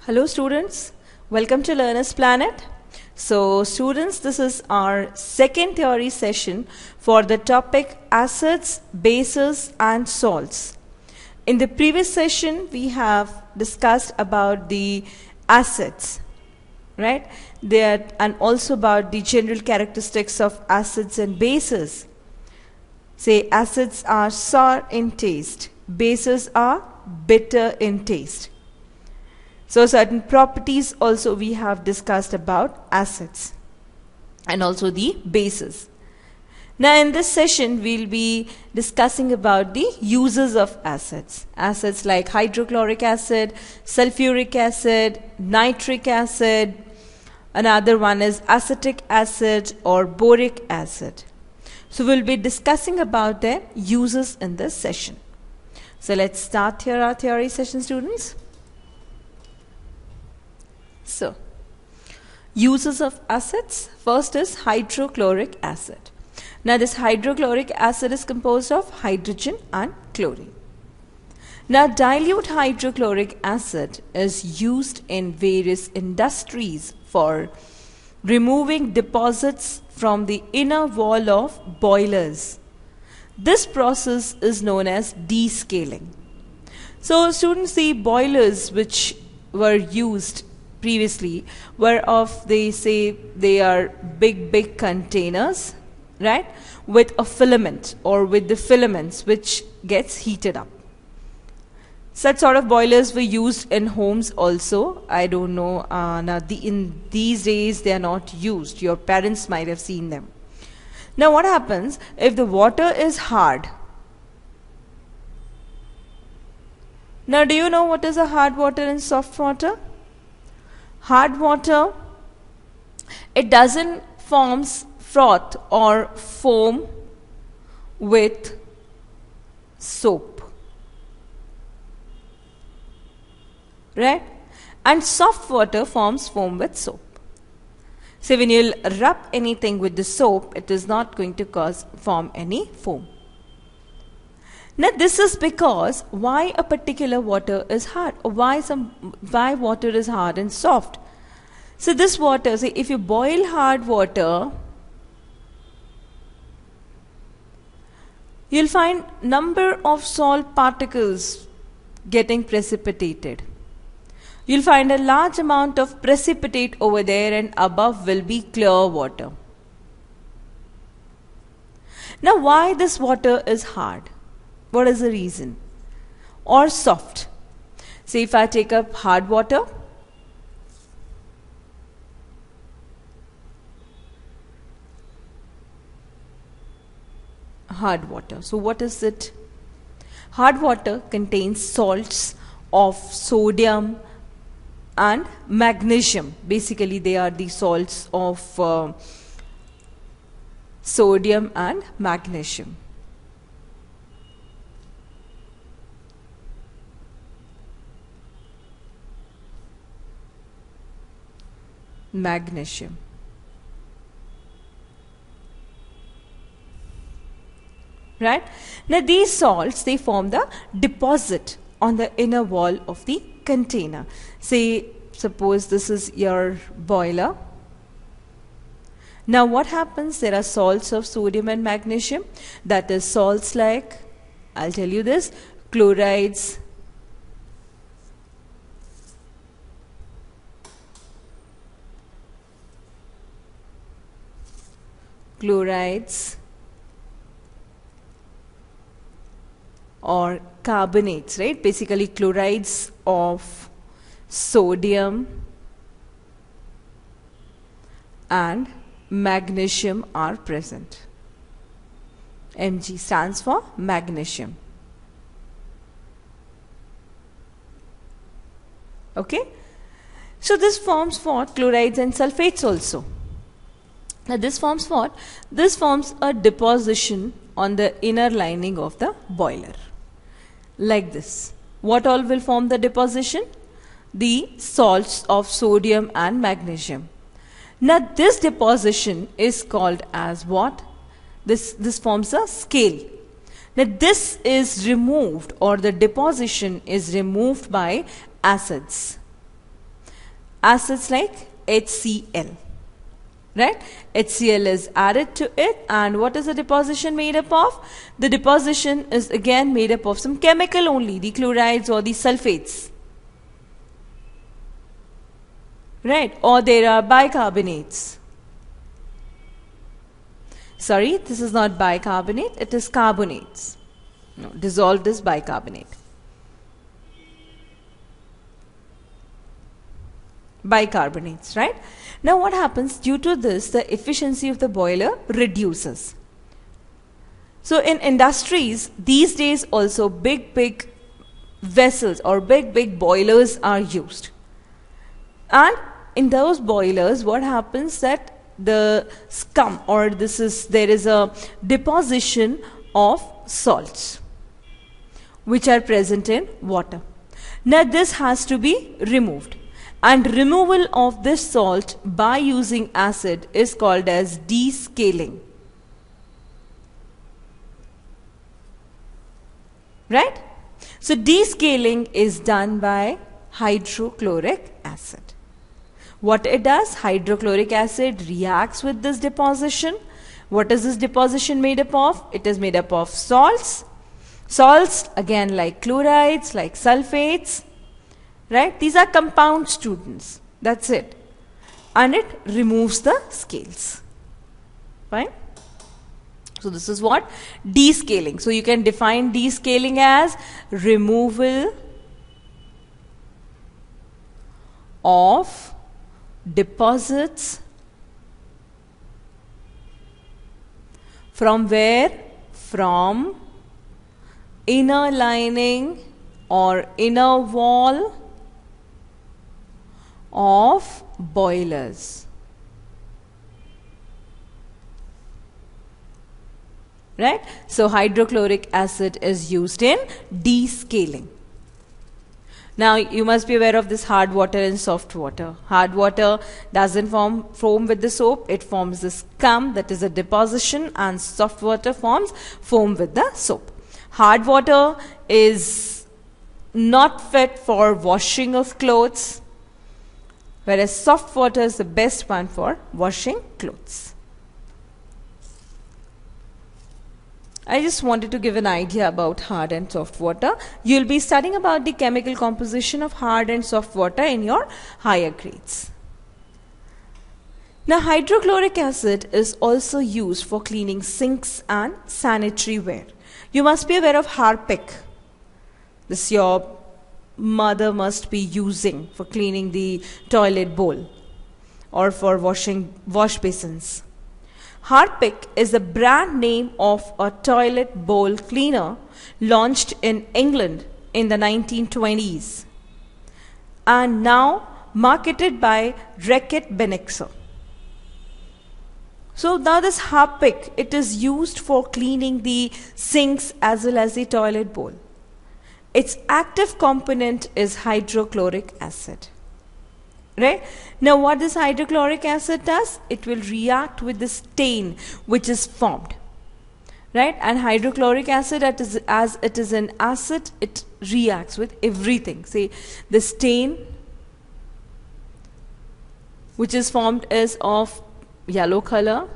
Hello students, welcome to Learner's Planet. So students, this is our second theory session for the topic acids, bases and salts. In the previous session we have discussed about the acids, right? And also about the general characteristics of acids and bases. Say acids are sour in taste, bases are bitter in taste. So certain properties also we have discussed about acids and also the bases. Now in this session we'll be discussing about the uses of acids. Acids like hydrochloric acid, sulfuric acid, nitric acid. Another one is acetic acid or boric acid. So we'll be discussing about their uses in this session. So let's start here our theory session, students. So, uses of acids. First is hydrochloric acid. Now this hydrochloric acid is composed of hydrogen and chlorine. Now dilute hydrochloric acid is used in various industries for removing deposits from the inner wall of boilers. This process is known as descaling. So students, the boilers which were used previously were of, they say they are big containers, right, with a filament or with the filaments which gets heated up. Such sort of boilers were used in homes also. I don't know, in these days they are not used. Your parents might have seen them. Now what happens if the water is hard? Now do you know what is a hard water and soft water? Hard water, it doesn't forms froth or foam with soap, right? And soft water forms foam with soap. So when you rub anything with the soap, it is not going to form any foam. Now this is because why a particular water is hard, or why water is hard and soft. So this water, say if you boil hard water, you'll find number of salt particles getting precipitated. You'll find a large amount of precipitate over there, and above will be clear water. Now why this water is hard? What is the reason? Or soft? Say if I take up hard water, so what is it? Hard water contains salts of sodium and magnesium. Basically they are the salts of sodium and magnesium. Right? Now these salts, they form the deposit on the inner wall of the container. Say suppose this is your boiler. Now what happens? There are salts of sodium and magnesium. That is salts like, I'll tell you this, chlorides, or carbonates, right? Basically chlorides of sodium and magnesium are present. Mg stands for magnesium. Okay? So this forms what? Chlorides and sulfates also. Now this forms what? This forms a deposition on the inner lining of the boiler. Like this. What all will form the deposition? The salts of sodium and magnesium. Now this deposition is called as what? This forms a scale. Now this is removed, or the deposition is removed by acids. acids like HCl. Right? HCl is added to it, and what is the deposition made up of? The deposition is again made up of some chemical only, the chlorides or the sulfates. Right? Or there are bicarbonates. Sorry, this is not bicarbonate, it is carbonates. No, dissolved is bicarbonate. Bicarbonates, right? Now what happens? Due to this, the efficiency of the boiler reduces. So in industries, these days also big vessels or big boilers are used. And in those boilers, what happens that the scum, or there is a deposition of salts which are present in water. Now this has to be removed. And removal of this salt by using acid is called as descaling. Right? So descaling is done by hydrochloric acid. What it does? Hydrochloric acid reacts with this deposition. What is this deposition made up of? It is made up of salts. Salts again like chlorides, like sulfates. Right? These are compound students. That's it. And it removes the scales. Fine? So this is what? Descaling. So you can define descaling as removal of deposits from where? From inner lining or inner wall of boilers. Right? So hydrochloric acid is used in descaling. Now you must be aware of this hard water and soft water. Hard water doesn't form foam with the soap, it forms the scum, that is a deposition, and soft water forms foam with the soap. Hard water is not fit for washing of clothes, whereas soft water is the best one for washing clothes. I just wanted to give an idea about hard and soft water. You'll be studying about the chemical composition of hard and soft water in your higher grades. Now, hydrochloric acid is also used for cleaning sinks and sanitary ware. You must be aware of Harpic. This your mother must be using for cleaning the toilet bowl or for washing wash basins. Harpic is the brand name of a toilet bowl cleaner launched in England in the 1920s and now marketed by Reckitt Benexa. So now this Harpic, it is used for cleaning the sinks as well as the toilet bowl. Its active component is hydrochloric acid. Right? Now what this hydrochloric acid does? It will react with the stain which is formed. Right? And hydrochloric acid, as it is an acid, it reacts with everything. See, the stain which is formed is of yellow color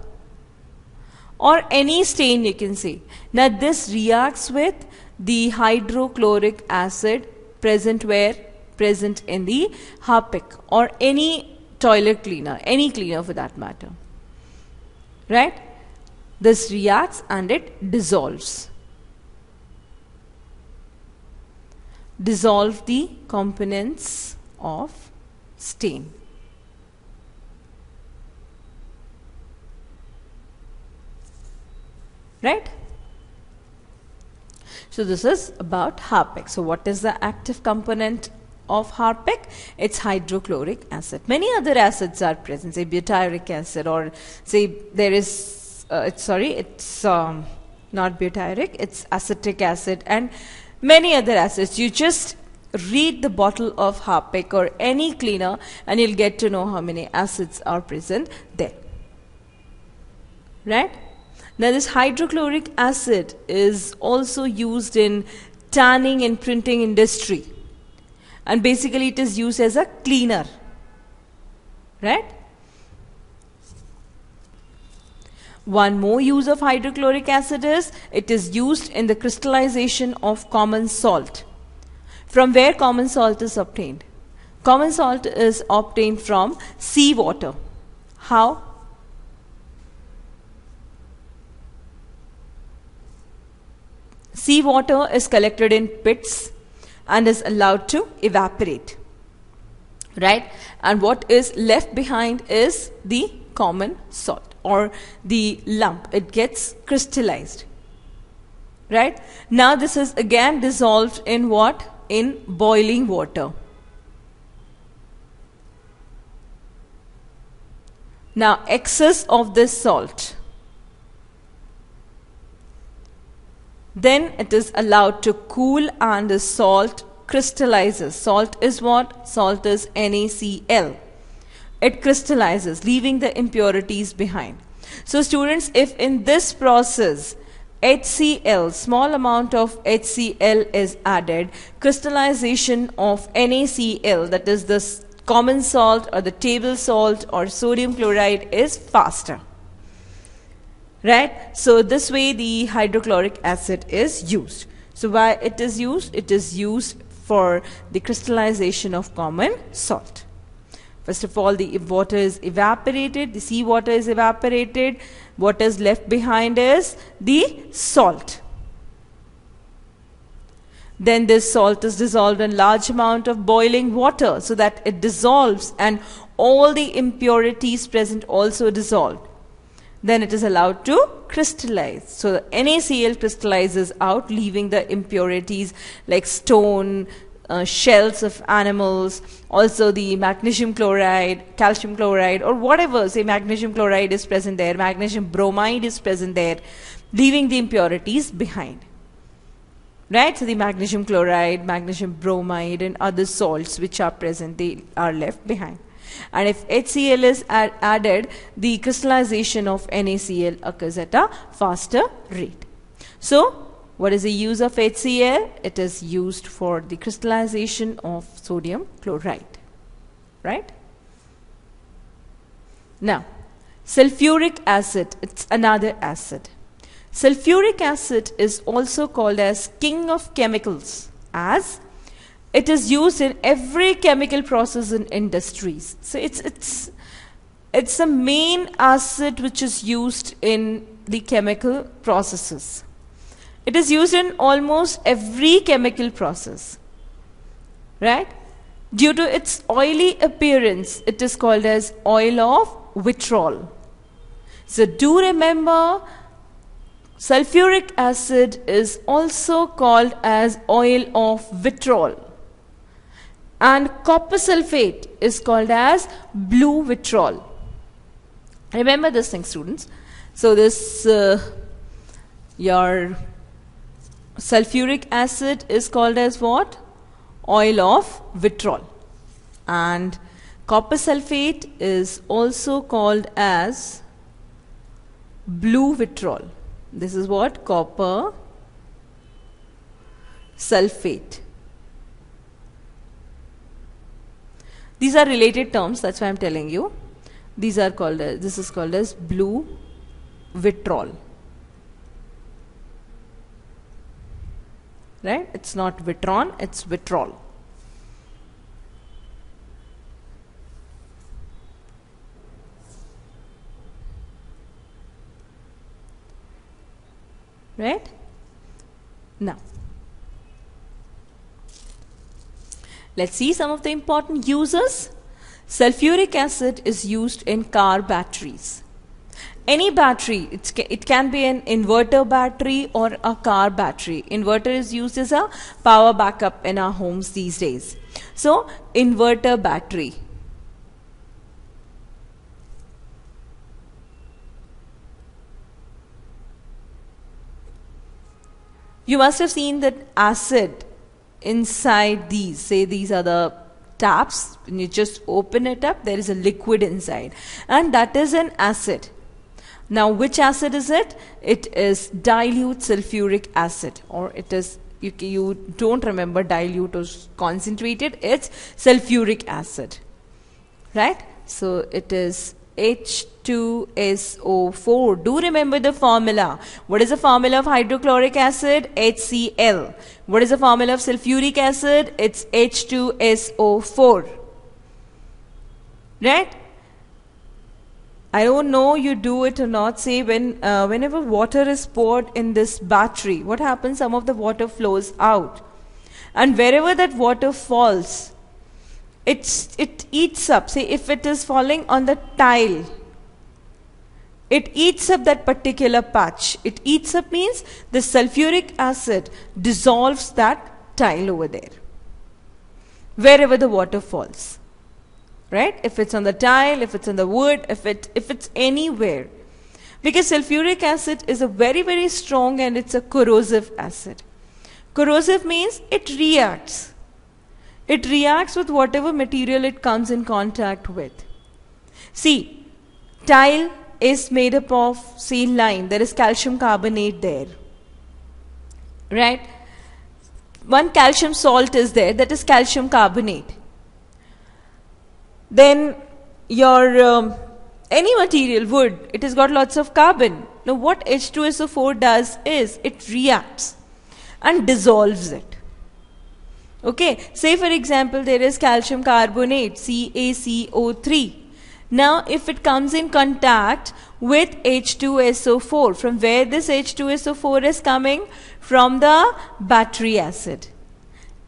or any stain you can see. Now this reacts with the hydrochloric acid present where? Present in the Harpic or any toilet cleaner, any cleaner for that matter. Right? This reacts and it dissolves. Dissolve the components of stain. Right? So this is about Harpic. So what is the active component of Harpic? It's hydrochloric acid. Many other acids are present, say butyric acid, or say there is, it's not butyric, it's acetic acid, and many other acids. You just read the bottle of Harpic or any cleaner and you'll get to know how many acids are present there. Right? Now this hydrochloric acid is also used in tanning and printing industry, and basically it is used as a cleaner. right? One more use of hydrochloric acid is it is used in the crystallization of common salt. From where common salt is obtained? Common salt is obtained from seawater. How? Seawater is collected in pits and is allowed to evaporate, right? And what is left behind is the common salt or the lump. It gets crystallized, right? Now this is again dissolved in what? In boiling water. Now excess of this salt, then it is allowed to cool and the salt crystallizes. Salt is what? Salt is NaCl. It crystallizes, leaving the impurities behind. So students, if in this process HCl, small amount of HCl is added, crystallization of NaCl, that is the common salt or the table salt or sodium chloride, is faster. Right? So this way the hydrochloric acid is used. So why it is used? It is used for the crystallization of common salt. First of all, the water is evaporated, the seawater is evaporated. What is left behind is the salt. Then this salt is dissolved in large amount of boiling water so that it dissolves and all the impurities present also dissolve. Then it is allowed to crystallize. So the NaCl crystallizes out, leaving the impurities like stone, shells of animals, also the magnesium chloride, calcium chloride, or whatever, say magnesium chloride is present there, magnesium bromide is present there, leaving the impurities behind. Right? So the magnesium chloride, magnesium bromide and other salts which are present, they are left behind. And if HCl is added, the crystallization of NaCl occurs at a faster rate. So, what is the use of HCl? It is used for the crystallization of sodium chloride. Right? Now, sulfuric acid, it's another acid. Sulfuric acid is also called as king of chemicals, as it is used in every chemical process in industries. So it's a main acid which is used in the chemical processes. It is used in almost every chemical process, right? Due to its oily appearance, it is called as oil of vitriol. So do remember, sulfuric acid is also called as oil of vitriol. And copper sulfate is called as blue vitriol. Remember this thing, students. So this, your sulfuric acid is called as what? Oil of vitriol. And copper sulfate is also called as blue vitriol. This is what? Copper sulfate. These are related terms, that's why I'm telling you. These are called as, this is called as blue vitriol. Right? It's not vitron, it's vitriol. Right? Now, let's see some of the important uses. Sulfuric acid is used in car batteries. Any battery, it can be an inverter battery or a car battery. Inverter is used as a power backup in our homes these days. So, inverter battery. You must have seen that acid inside these, say these are the taps, when you just open it up, there is a liquid inside, and that is an acid. Now, which acid is it? It is dilute sulfuric acid, or it is, you don't remember dilute or concentrated, it's sulfuric acid. Right? So it is H2SO4. Do remember the formula. What is the formula of hydrochloric acid? HCl. What is the formula of sulfuric acid? It's H2SO4. Right? I don't know you do it or not. Say whenever water is poured in this battery, what happens? Some of the water flows out. And wherever that water falls, it eats up. Say if it is falling on the tile, it eats up that particular patch. It eats up means the sulfuric acid dissolves that tile over there, wherever the water falls. Right? If it's on the tile, if it's on the wood, if it's anywhere. Because sulfuric acid is a very, very strong and it's a corrosive acid. Corrosive means it reacts. It reacts with whatever material it comes in contact with. See, tile is made up of, say, lime. There is calcium carbonate there. Right? One calcium salt is there, that is calcium carbonate. Then your any material, wood, it has got lots of carbon. Now what H2SO4 does is it reacts and dissolves it. Okay, say for example there is calcium carbonate, CaCO3. Now if it comes in contact with H2SO4, from where this H2SO4 is coming? From the battery acid.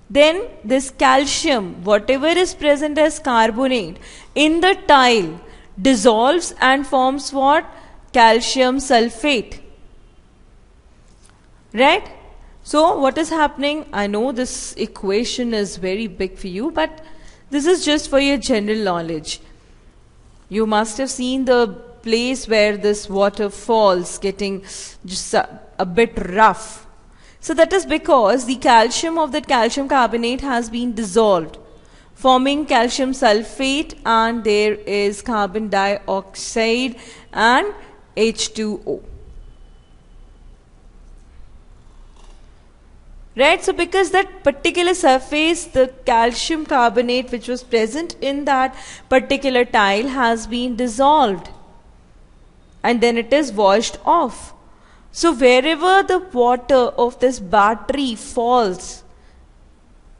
Then this calcium, whatever is present as carbonate in the tile, dissolves and forms what? Calcium sulfate. Right? So what is happening? I know this equation is very big for you, but this is just for your general knowledge. You must have seen the place where this water falls getting just a bit rough. So that is because the calcium of that calcium carbonate has been dissolved, forming calcium sulfate, and there is carbon dioxide and H2O. Right? So because that particular surface, the calcium carbonate which was present in that particular tile has been dissolved, and then it is washed off. So wherever the water of this battery falls,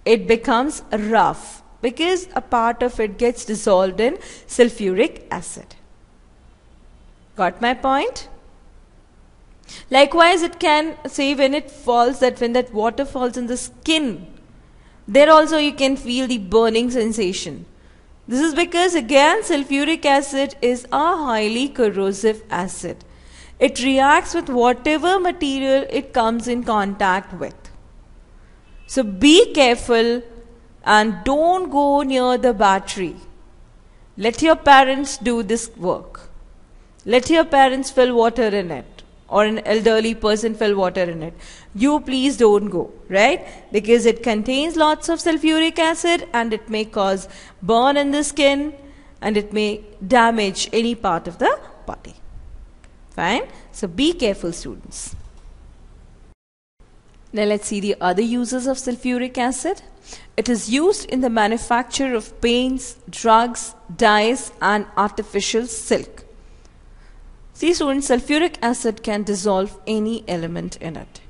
it becomes rough because a part of it gets dissolved in sulfuric acid. Got my point? Likewise, it can say when it falls, that when that water falls in the skin, there also you can feel the burning sensation. This is because again sulfuric acid is a highly corrosive acid. It reacts with whatever material it comes in contact with. So be careful and don't go near the battery. Let your parents do this work. Let your parents fill water in it, or an elderly person fill water in it. You please don't go, right? Because it contains lots of sulfuric acid and it may cause burn in the skin and it may damage any part of the body. Fine? So be careful, students. Now let's see the other uses of sulfuric acid. It is used in the manufacture of paints, drugs, dyes and artificial silk. See students, sulfuric acid can dissolve any element in it,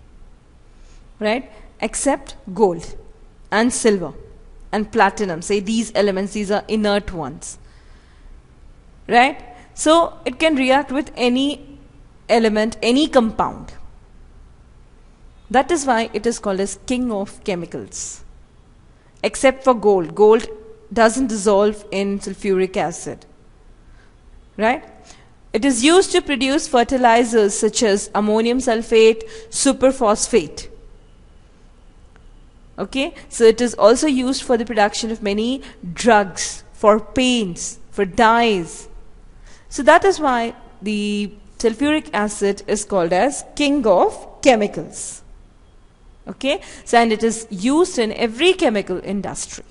right? Except gold and silver and platinum. Say these elements, these are inert ones, right? So it can react with any element, any compound. That is why it is called as king of chemicals. Except for gold. Gold doesn't dissolve in sulfuric acid, right? It is used to produce fertilizers such as ammonium sulfate, superphosphate. Okay, so it is also used for the production of many drugs, for paints, for dyes. So that is why the sulfuric acid is called as king of chemicals. Okay, so and it is used in every chemical industry.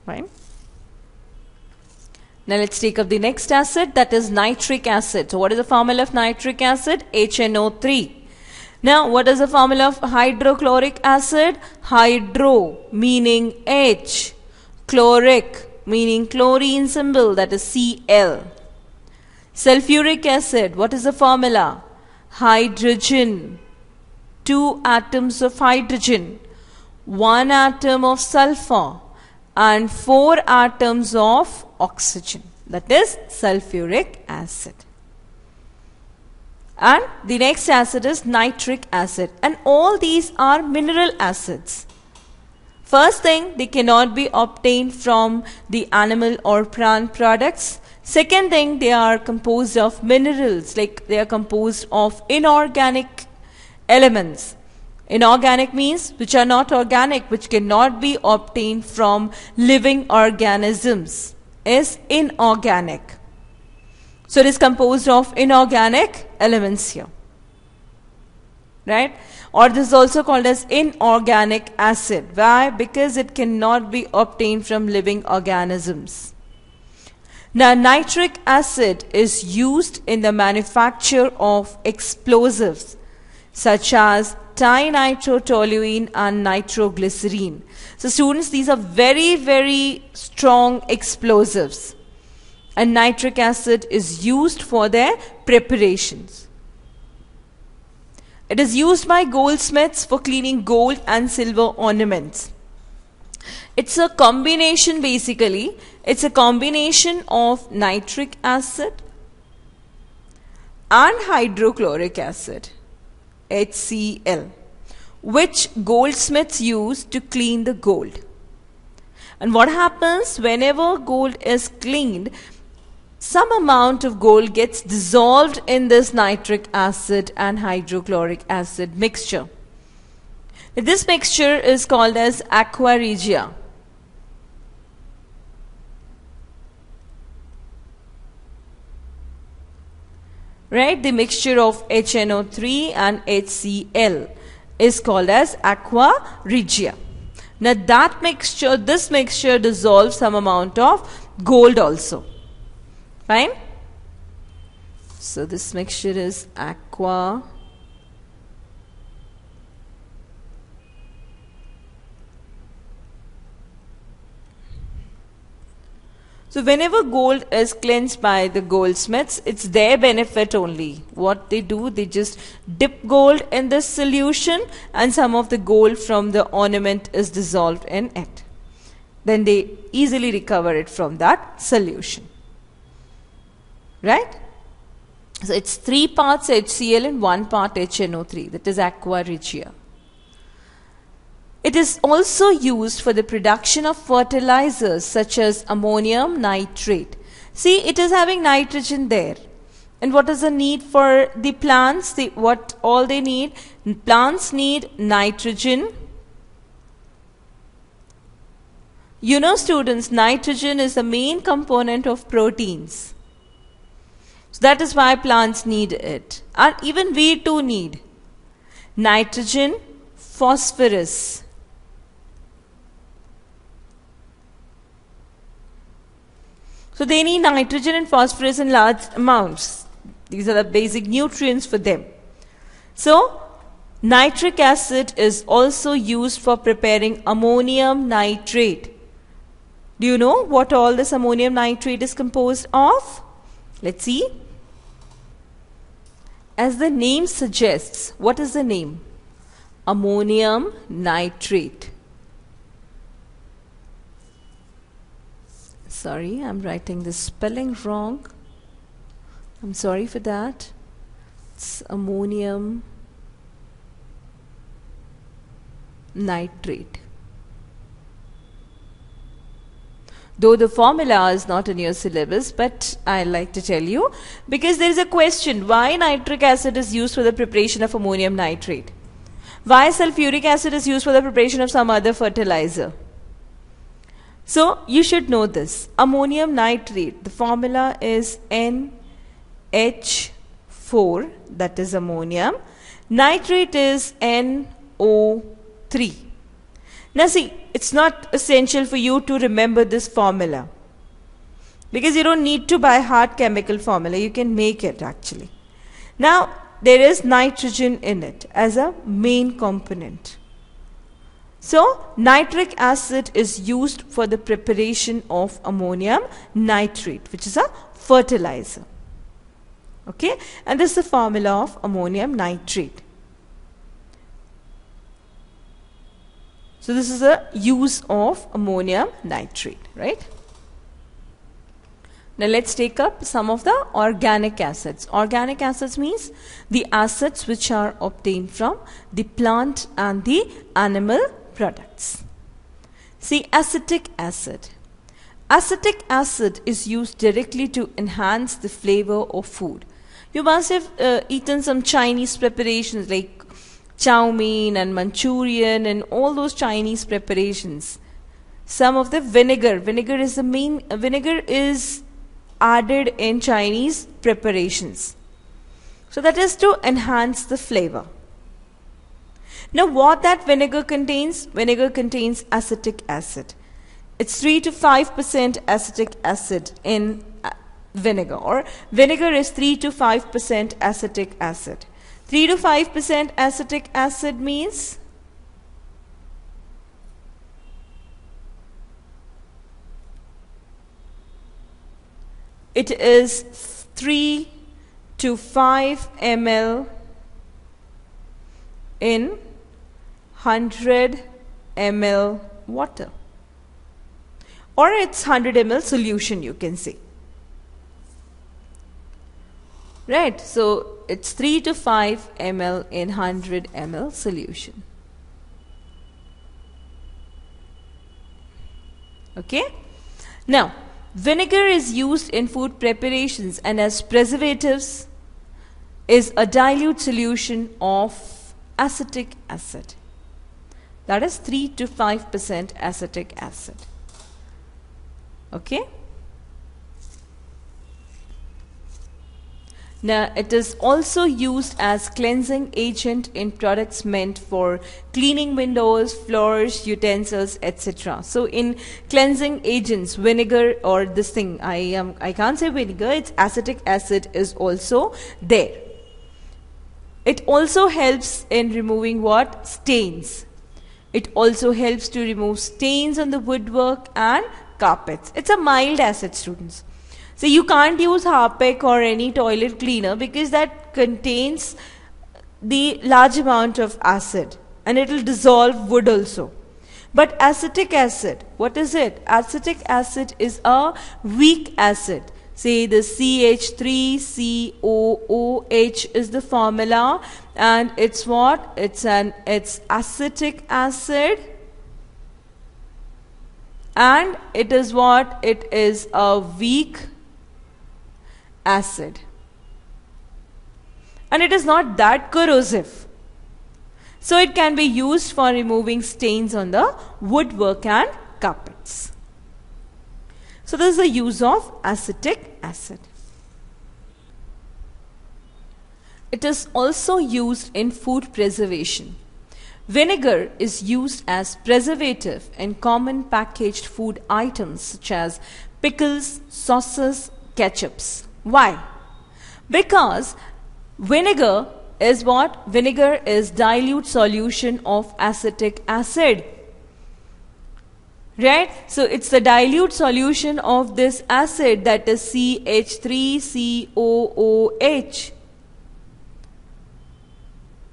Right? Now let's take up the next acid, that is nitric acid. So what is the formula of nitric acid? HNO3. Now what is the formula of hydrochloric acid? Hydro meaning H, chloric meaning chlorine symbol, that is Cl. Sulfuric acid, what is the formula? Hydrogen. 2 atoms of hydrogen, 1 atom of sulfur, and 4 atoms of oxygen. That is sulfuric acid. And the next acid is nitric acid. And all these are mineral acids. First thing, they cannot be obtained from the animal or plant products. Second thing, they are composed of minerals, like they are composed of inorganic elements. Inorganic means which are not organic, which cannot be obtained from living organisms, is inorganic. So it is composed of inorganic elements here. Right? Or this is also called as inorganic acid. Why? Because it cannot be obtained from living organisms. Now, nitric acid is used in the manufacture of explosives such as dinitrotoluene and nitroglycerine. So students, these are very, very strong explosives. And nitric acid is used for their preparations. It is used by goldsmiths for cleaning gold and silver ornaments. It's a combination, basically. It's a combination of nitric acid and hydrochloric acid, HCl, which goldsmiths use to clean the gold. And what happens whenever gold is cleaned, some amount of gold gets dissolved in this nitric acid and hydrochloric acid mixture. This mixture is called as aqua regia. Right? The mixture of HNO3 and HCl is called as aqua regia. Now this mixture dissolves some amount of gold also. Fine? So this mixture is aqua So whenever gold is cleansed by the goldsmiths, it's their benefit only. What they do, they just dip gold in this solution and some of the gold from the ornament is dissolved in it. Then they easily recover it from that solution. Right? So it's 3 parts HCl and 1 part HNO3. That is aqua regia. It is also used for the production of fertilizers such as ammonium nitrate. See, it is having nitrogen there. And what is the need for the plants? What all they need? Plants need nitrogen. You know, students, nitrogen is the main component of proteins. So that is why plants need it. And even we too need nitrogen, phosphorus. So they need nitrogen and phosphorus in large amounts. These are the basic nutrients for them. So nitric acid is also used for preparing ammonium nitrate. Do you know what all this ammonium nitrate is composed of? Let's see. As the name suggests, what is the name? Ammonium nitrate. Sorry, I'm writing the spelling wrong. I'm sorry for that. It's ammonium nitrate. Though the formula is not in your syllabus, but I like to tell you because there is a question, why nitric acid is used for the preparation of ammonium nitrate? Why sulfuric acid is used for the preparation of some other fertilizer? So you should know this. Ammonium nitrate, the formula is NH4, that is ammonium. Nitrate is NO3. Now see, it's not essential for you to remember this formula because you don't need to buy hard chemical formula. You can make it actually. Now there is nitrogen in it as a main component. So nitric acid is used for the preparation of ammonium nitrate, which is a fertilizer. Okay, and this is the formula of ammonium nitrate. So this is the use of ammonium nitrate, right? Now let's take up some of the organic acids. Organic acids means the acids which are obtained from the plant and the animal products. See, acetic acid. Acetic acid is used directly to enhance the flavor of food. You must have eaten some Chinese preparations like chow mein and Manchurian and all those Chinese preparations. Some of the vinegar is added in Chinese preparations. So that is to enhance the flavor. Now what that vinegar contains? Vinegar contains acetic acid. It's 3 to 5% acetic acid in vinegar, or vinegar is 3 to 5% acetic acid. 3 to 5% acetic acid means it is 3 to 5 ml in 100 ml water, or it's 100 ml solution, you can say. Right, so it's 3 to 5 ml in 100 ml solution. Okay, now vinegar is used in food preparations and as preservatives is a dilute solution of acetic acid. That is 3 to 5% acetic acid. Okay. Now it is also used as cleansing agent in products meant for cleaning windows, floors, utensils, etc. So in cleansing agents, vinegar or this thing, I can't say vinegar, it's acetic acid is also there. It also helps in removing what? Stains. It also helps to remove stains on the woodwork and carpets. It's a mild acid, students. So you can't use Harpic or any toilet cleaner because that contains the large amount of acid and it will dissolve wood also. But acetic acid, what is it? Acetic acid is a weak acid. Say the CH3COOH is the formula, and it's what? It's acetic acid. And it is what? It is a weak acid. And it is not that corrosive. So it can be used for removing stains on the woodwork and carpets. So this is the use of acetic acid. It is also used in food preservation. Vinegar is used as preservative in common packaged food items such as pickles, sauces, ketchups. Why? Because vinegar is what? Vinegar is dilute solution of acetic acid. Right? So it's the dilute solution of this acid, that is CH3COOH.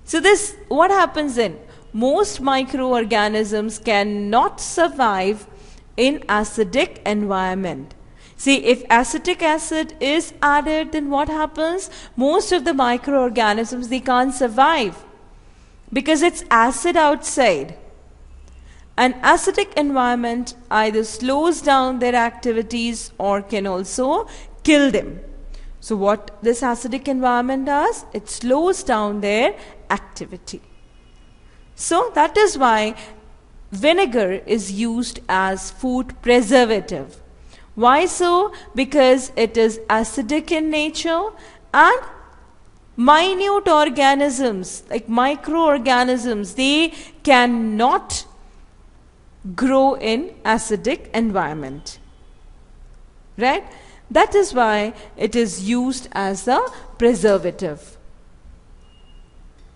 So this, what happens then? Most microorganisms cannot survive in acidic environment. See, if acetic acid is added, then what happens? Most of the microorganisms, they can't survive because it's acid outside. An acidic environment either slows down their activities or can also kill them. So what this acidic environment does? It slows down their activity. So that is why vinegar is used as food preservative. Why so? Because it is acidic in nature and minute organisms like microorganisms, they cannot grow in acidic environment. Right? That is why it is used as a preservative.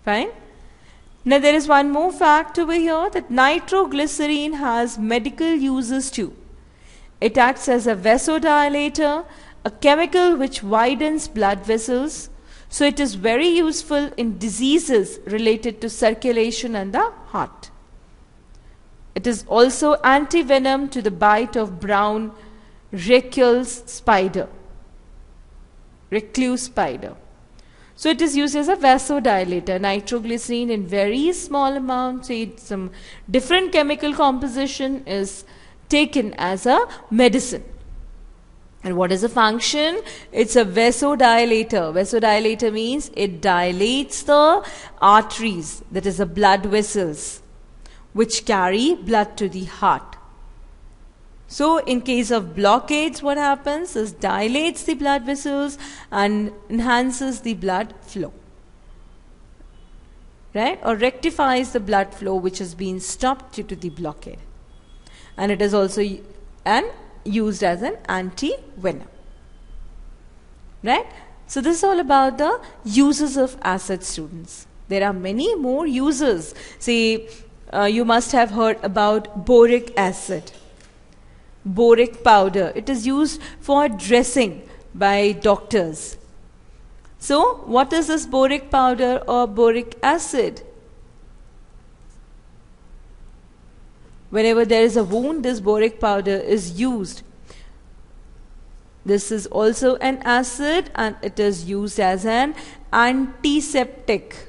Fine? Now there is one more fact over here, that nitroglycerine has medical uses too. It acts as a vasodilator, a chemical which widens blood vessels. So it is very useful in diseases related to circulation and the heart. It is also anti-venom to the bite of brown recluse spider. So it is used as a vasodilator. Nitroglycerine in very small amounts, say some different chemical composition, is taken as a medicine. And what is the function? It's a vasodilator. Vasodilator means it dilates the arteries, that is the blood vessels, which carry blood to the heart. So in case of blockades, what happens is dilates the blood vessels and enhances the blood flow, right? Or rectifies the blood flow which has been stopped due to the blockade. And it is also used as an anti-venom, right? So this is all about the uses of acid, students. There are many more uses. See, you must have heard about boric acid. Boric powder. It is used for dressing by doctors. So, what is this boric powder or boric acid? Whenever there is a wound, this boric powder is used. This is also an acid and it is used as an antiseptic.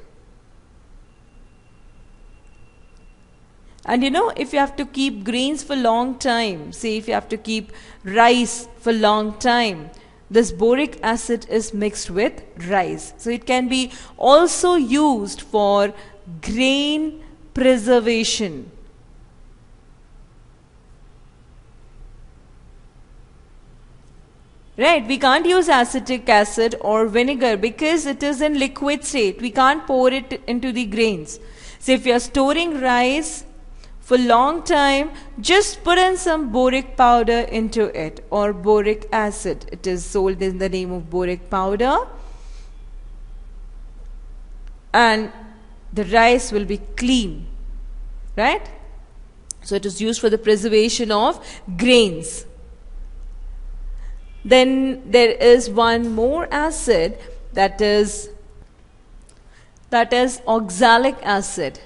And you know, if you have to keep grains for long time, say if you have to keep rice for long time, this boric acid is mixed with rice. So it can be also used for grain preservation. Right, we can't use acetic acid or vinegar because it is in liquid state. We can't pour it into the grains. So if you are storing rice for long time, just put in some boric powder into it, or boric acid. It is sold in the name of boric powder, and the rice will be clean, right? So it is used for the preservation of grains. Then there is one more acid, that is oxalic acid.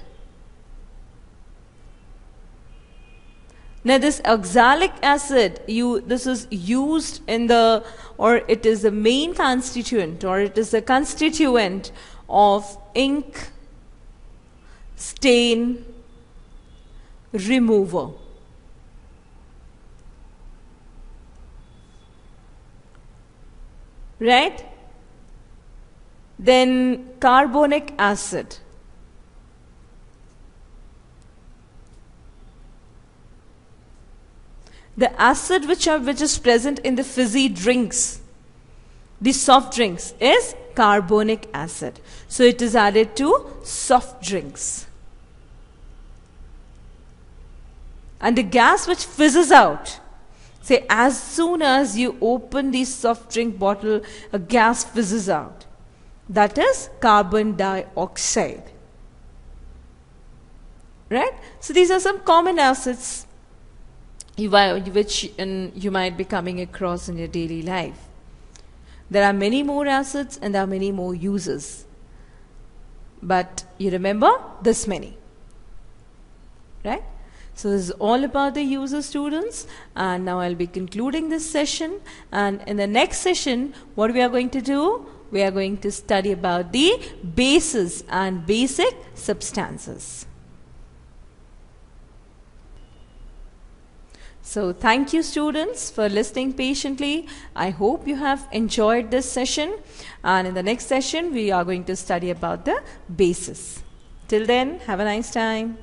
Now this oxalic acid, this is used in the, or it is the main constituent, or it is the constituent of ink stain remover. Right? Then carbonic acid. The acid which is present in the fizzy drinks, the soft drinks, is carbonic acid. So it is added to soft drinks. And the gas which fizzes out, say as soon as you open the soft drink bottle, a gas fizzes out. That is carbon dioxide. Right? So these are some common acids which you might be coming across in your daily life. There are many more acids and there are many more uses. But you remember this many. Right? So this is all about the user, students, and now I'll be concluding this session, and in the next session what we are going to do, we are going to study about the bases and basic substances. So thank you, students, for listening patiently. I hope you have enjoyed this session, and in the next session we are going to study about the bases. Till then, have a nice time.